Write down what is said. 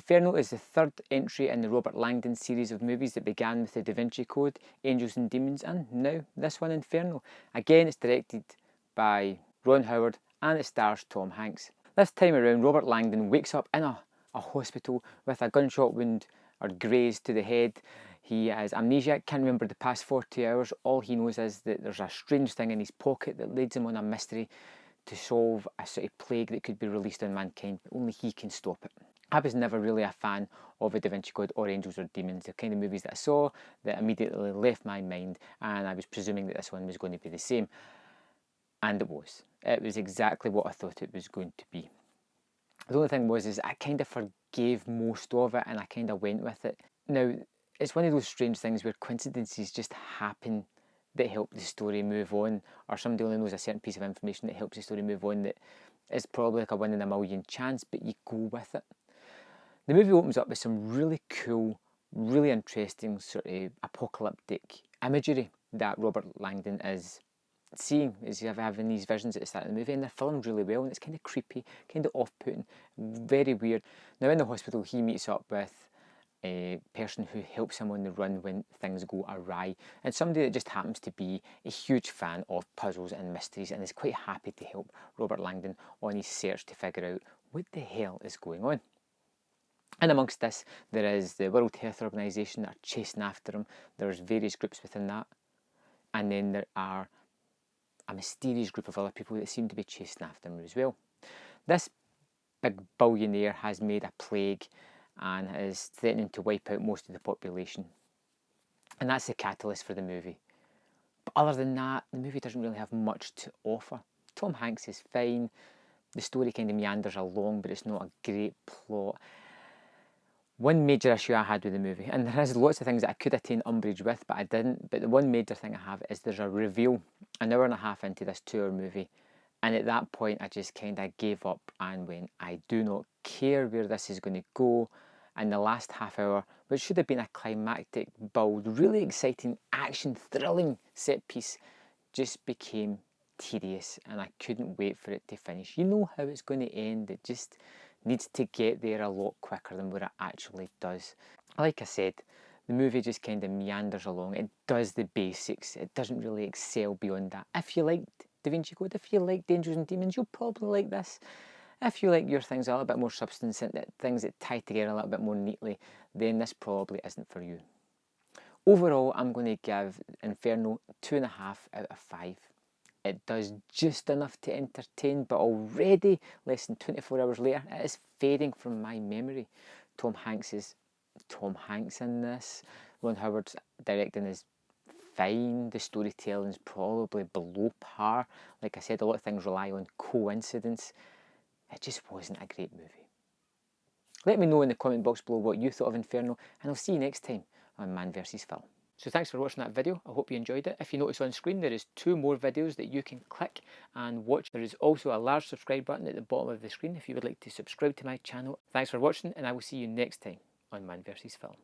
Inferno is the third entry in the Robert Langdon series of movies that began with the Da Vinci Code, Angels and Demons, and now this one, Inferno. Again, it's directed by Ron Howard and it stars Tom Hanks. This time around, Robert Langdon wakes up in a hospital with a gunshot wound or graze to the head. He has amnesia, can't remember the past 40 hours. All he knows is that there's a strange thing in his pocket that leads him on a mystery to solve a sort of plague that could be released on mankind. Only he can stop it. I was never really a fan of a Da Vinci Code or Angels or Demons, the kind of movies that I saw that immediately left my mind, and I was presuming that this one was going to be the same. And it was. It was exactly what I thought it was going to be. The only thing was I kind of forgave most of it and I kind of went with it. Now, it's one of those strange things where coincidences just happen that help the story move on, or somebody only knows a certain piece of information that helps the story move on that is probably like a 1 in a million chance, but you go with it. The movie opens up with some really cool, really interesting sort of apocalyptic imagery that Robert Langdon is seeing, is having these visions at the start of the movie, and they're filmed really well, and it's kind of creepy, kind of off-putting, very weird. Now in the hospital he meets up with a person who helps him on the run when things go awry, and somebody that just happens to be a huge fan of puzzles and mysteries and is quite happy to help Robert Langdon on his search to figure out what the hell is going on. And amongst this, there is the World Health Organization that are chasing after him. There's various groups within that, and then there are a mysterious group of other people that seem to be chasing after him as well. This big billionaire has made a plague and is threatening to wipe out most of the population. And that's the catalyst for the movie. But other than that, the movie doesn't really have much to offer. Tom Hanks is fine. The story kind of meanders along, but it's not a great plot. One major issue I had with the movie, and there is lots of things that I could have taken umbrage with, but I didn't, but the one major thing I have is there's a reveal an hour and a half into this 2-hour movie, and at that point I just kind of gave up and went, I do not care where this is going to go. And the last half hour, which should have been a climactic build, really exciting, action, thrilling set piece, just became tedious, and I couldn't wait for it to finish. You know how it's going to end, it just needs to get there a lot quicker than what it actually does. Like I said, the movie just kind of meanders along. It does the basics. It doesn't really excel beyond that. If you liked Da Vinci Code, if you liked Angels and Demons, you'll probably like this. If you like your things a little bit more substance and things that tie together a little bit more neatly, then this probably isn't for you. Overall, I'm going to give Inferno 2.5 out of 5. It does just enough to entertain, but already, less than 24 hours later, it is fading from my memory. Tom Hanks is Tom Hanks in this. Ron Howard's directing is fine. The storytelling is probably below par. Like I said, a lot of things rely on coincidence. It just wasn't a great movie. Let me know in the comment box below what you thought of Inferno, and I'll see you next time on Man vs. Film. So thanks for watching that video. I hope you enjoyed it. If you notice on screen, there is 2 more videos that you can click and watch. There is also a large subscribe button at the bottom of the screen if you would like to subscribe to my channel. Thanks for watching, and I will see you next time on Man vs. Film.